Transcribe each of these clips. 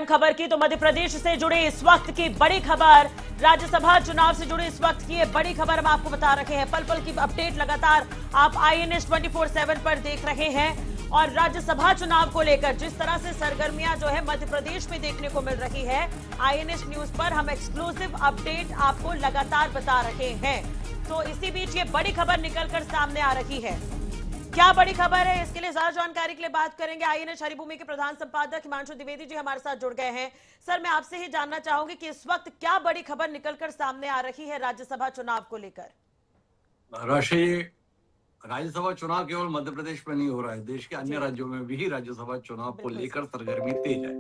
अहम खबर की तो मध्य प्रदेश से जुड़े इस वक्त की बड़ी खबर, राज्यसभा चुनाव से जुड़ी इस वक्त की ये बड़ी खबर हम आपको बता रहे हैं। पल पल की अपडेट लगातार आप INS 24/7 पर देख रहे हैं। और राज्यसभा चुनाव को लेकर जिस तरह से सरगर्मियां जो है मध्य प्रदेश में देखने को मिल रही है, INS न्यूज पर हम एक्सक्लूसिव अपडेट आपको लगातार बता रहे हैं। तो इसी बीच ये बड़ी खबर निकलकर सामने आ रही है। क्या बड़ी खबर है, इसके लिए ज्यादा जानकारी के लिए बात करेंगे। INS हरिभूमि के प्रधान संपादक हिमांशु द्विवेदी जी हमारे साथ जुड़ गए हैं। सर, मैं आपसे ही जानना चाहूंगी कि इस वक्त क्या बड़ी खबर निकलकर सामने आ रही है राज्यसभा चुनाव को लेकर। राज्यसभा चुनाव केवल मध्य प्रदेश में नहीं हो रहा है, देश के अन्य राज्यों में भी राज्यसभा चुनाव को लेकर सरगर्मी तेज है।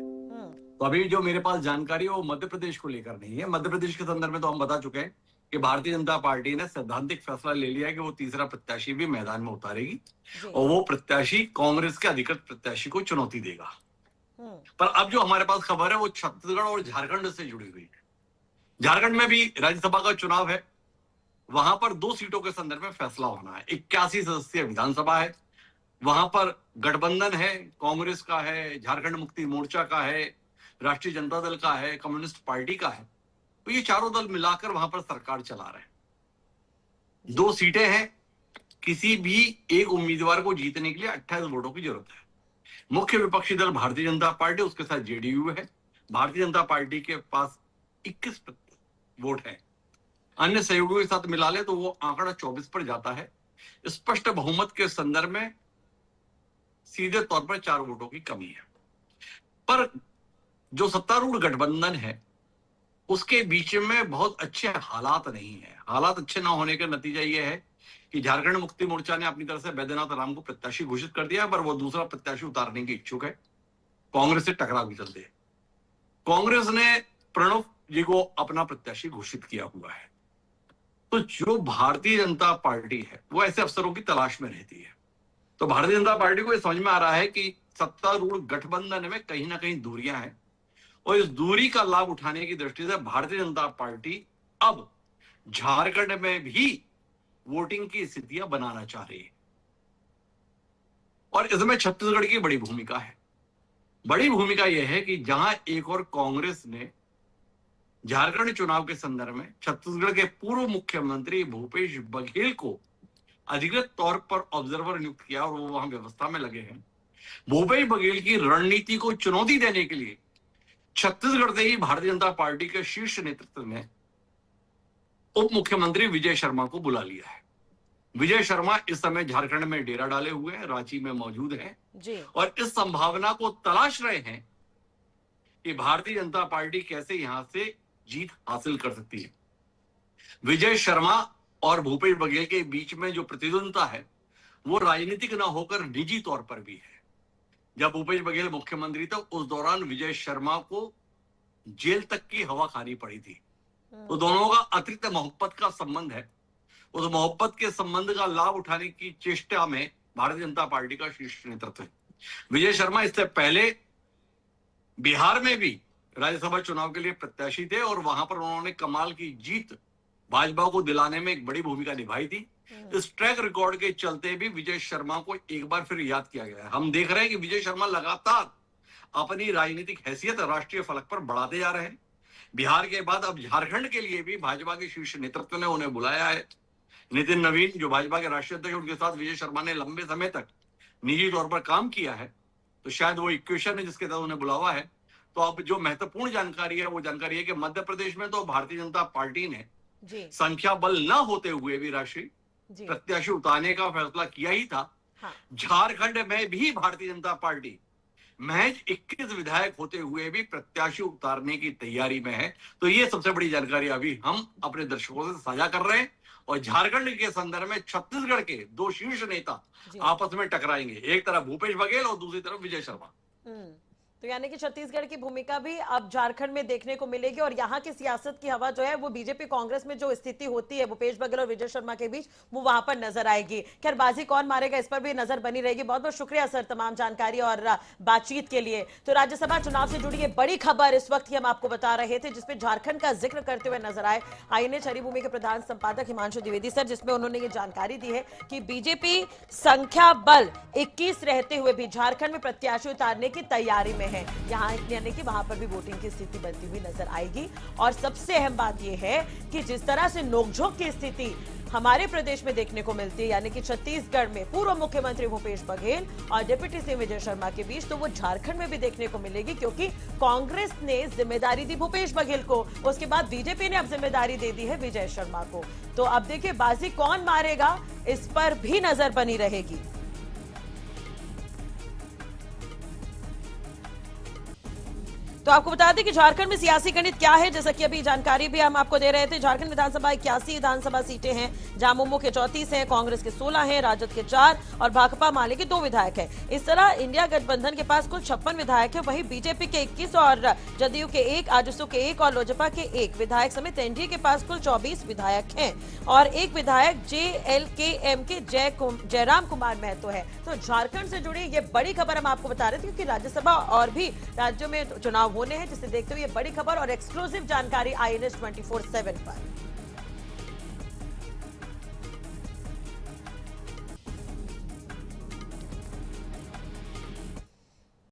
तो अभी जो मेरे पास जानकारी है वो मध्य प्रदेश को लेकर नहीं है। मध्य प्रदेश के संदर्भ में तो हम बता चुके हैं कि भारतीय जनता पार्टी ने सैद्धांतिक फैसला ले लिया है कि वो तीसरा प्रत्याशी भी मैदान में उतारेगी और वो प्रत्याशी कांग्रेस के अधिकृत प्रत्याशी को चुनौती देगा। पर अब जो हमारे पास खबर है वो छत्तीसगढ़ और झारखंड से जुड़ी हुई है। झारखंड में भी राज्यसभा का चुनाव है, वहां पर 2 सीटों के संदर्भ में फैसला होना है। 81 सदस्यीय विधानसभा है, वहां पर गठबंधन है, कांग्रेस का है, झारखंड मुक्ति मोर्चा का है, राष्ट्रीय जनता दल का है, कम्युनिस्ट पार्टी का है। तो ये चारों दल मिलाकर वहां पर सरकार चला रहे हैं। 2 सीटें हैं, किसी भी एक उम्मीदवार को जीतने के लिए 28 वोटों की जरूरत है। मुख्य विपक्षी दल भारतीय जनता पार्टी, उसके साथ JDU है। भारतीय जनता पार्टी के पास 21 वोट है, अन्य सहयोगियों के साथ मिला ले तो वो आंकड़ा 24 पर जाता है। स्पष्ट बहुमत के संदर्भ में सीधे तौर पर 4 वोटों की कमी है। पर जो सत्तारूढ़ गठबंधन है उसके बीच में बहुत अच्छे हालात नहीं है। हालात अच्छे ना होने का नतीजा यह है कि झारखंड मुक्ति मोर्चा ने अपनी तरफ से बैद्यनाथ राम को प्रत्याशी घोषित कर दिया, पर वो दूसरा प्रत्याशी उतारने की इच्छुक है। कांग्रेस से टकराव के चलते कांग्रेस ने प्रणव जी को अपना प्रत्याशी घोषित किया हुआ है। तो जो भारतीय जनता पार्टी है वो ऐसे अवसरों की तलाश में रहती है। तो भारतीय जनता पार्टी को यह समझ में आ रहा है कि सत्तारूढ़ गठबंधन में कहीं ना कहीं दूरियां हैं और इस दूरी का लाभ उठाने की दृष्टि से भारतीय जनता पार्टी अब झारखंड में भी वोटिंग की स्थितियां बनाना चाह रही है और इसमें छत्तीसगढ़ की बड़ी भूमिका है। बड़ी भूमिका यह है कि जहां एक और कांग्रेस ने झारखंड चुनाव के संदर्भ में छत्तीसगढ़ के पूर्व मुख्यमंत्री भूपेश बघेल को अधिकृत तौर पर ऑब्जर्वर नियुक्त किया और वो वहां व्यवस्था में लगे हैं। भूपेश बघेल की रणनीति को चुनौती देने के लिए छत्तीसगढ़ से ही भारतीय जनता पार्टी के शीर्ष नेतृत्व ने उप मुख्यमंत्री विजय शर्मा को बुला लिया है। विजय शर्मा इस समय झारखंड में डेरा डाले हुए हैं, रांची में मौजूद हैं और इस संभावना को तलाश रहे हैं कि भारतीय जनता पार्टी कैसे यहां से जीत हासिल कर सकती है। विजय शर्मा और भूपेश बघेल के बीच में जो प्रतिद्वंद्विता है वो राजनीतिक ना होकर निजी तौर पर भी है। जब भूपेश बघेल मुख्यमंत्री था उस दौरान विजय शर्मा को जेल तक की हवा खानी पड़ी थी। तो दोनों का अतिरिक्त मोहब्बत का संबंध है। उस मोहब्बत के संबंध का लाभ उठाने की चेष्टा में भारतीय जनता पार्टी का शीर्ष नेतृत्व है। विजय शर्मा इससे पहले बिहार में भी राज्यसभा चुनाव के लिए प्रत्याशी थे और वहां पर उन्होंने कमाल की जीत भाजपा को दिलाने में एक बड़ी भूमिका निभाई थी। इस ट्रैक रिकॉर्ड के चलते भी विजय शर्मा को एक बार फिर याद किया गया है। हम देख रहे हैं कि विजय शर्मा लगातार अपनी राजनीतिक हैसियत राष्ट्रीय फलक पर बढ़ाते जा रहे हैं। बिहार के बाद अब झारखंड के लिए भी भाजपा के शीर्ष नेतृत्व ने उन्हें बुलाया है। नितिन नवीन जो भाजपा के राष्ट्रीय अध्यक्ष, उनके साथ विजय शर्मा ने लंबे समय तक निजी तौर पर काम किया है, तो शायद वो इक्वेशन है जिसके तहत उन्हें बुलावा है। तो अब जो महत्वपूर्ण जानकारी है वो जानकारी है कि मध्य प्रदेश में तो भारतीय जनता पार्टी ने संख्या बल न होते हुए भी राष्ट्रीय प्रत्याशी उतारने का फैसला किया ही था। झारखंड में भी भारतीय जनता पार्टी महज 21 विधायक होते हुए भी प्रत्याशी उतारने की तैयारी में है। तो ये सबसे बड़ी जानकारी अभी हम अपने दर्शकों से साझा कर रहे हैं और झारखंड के संदर्भ में छत्तीसगढ़ के 2 शीर्ष नेता आपस में टकराएंगे, एक तरफ भूपेश बघेल और दूसरी तरफ विजय शर्मा। तो यानी कि छत्तीसगढ़ की भूमिका भी अब झारखंड में देखने को मिलेगी और यहाँ की सियासत की हवा जो है वो बीजेपी कांग्रेस में जो स्थिति होती है भूपेश बघेल और विजय शर्मा के बीच, वो वहां पर नजर आएगी। खैर, बाजी कौन मारेगा इस पर भी नजर बनी रहेगी। बहुत बहुत शुक्रिया सर तमाम जानकारी और बातचीत के लिए। तो राज्यसभा चुनाव से जुड़ी ये बड़ी खबर इस वक्त ही हम आपको बता रहे थे, जिसपे झारखंड का जिक्र करते हुए नजर आए INS हरिभूमि के प्रधान संपादक हिमांशु द्विवेदी सर, जिसमें उन्होंने ये जानकारी दी है कि बीजेपी संख्या बल 21 रहते हुए भी झारखंड में प्रत्याशी उतारने की तैयारी में है। हैं, यहाँ यानी कि वहां पर भी वोटिंग की स्थिति बनती हुई नजर आएगी। और सबसे अहम बात यह है कि जिस तरह से नोकझोंक की स्थिति हमारे प्रदेश में देखने को मिलती है, यानी कि छत्तीसगढ़ में पूर्व मुख्यमंत्री भूपेश बघेल और डिप्टी सीएम विजय शर्मा के बीच, तो वो झारखंड में भी देखने को मिलेगी, क्योंकि कांग्रेस ने जिम्मेदारी दी भूपेश बघेल को, उसके बाद बीजेपी ने अब जिम्मेदारी दे दी है विजय शर्मा को। तो अब देखिए बाजी कौन मारेगा, इस पर भी नजर बनी रहेगी। तो आपको बता दें कि झारखंड में सियासी गणित क्या है, जैसा कि अभी जानकारी भी हम आपको दे रहे थे। झारखंड विधानसभा 81 विधानसभा सीटें हैं, जहां मुमो के 34 हैं, कांग्रेस के 16 हैं, राजद के 4 और भाकपा माले के 2 विधायक हैं। इस तरह इंडिया गठबंधन के पास कुल 56 विधायक है, वहीं बीजेपी के 21 और जदयू के 1, आजसू के 1 और लोजपा के 1 विधायक समेत एनडीए के पास कुल 24 विधायक हैं और 1 विधायक जेएलकेएम के जयराम कुमार महतो है। तो झारखंड से जुड़ी ये बड़ी खबर हम आपको बता रहे थे, क्योंकि राज्यसभा और भी राज्यों में चुनाव होने हैं, जिसे देखते हुए ये बड़ी खबर और एक्सक्लूसिव जानकारी INS 24/7 पर।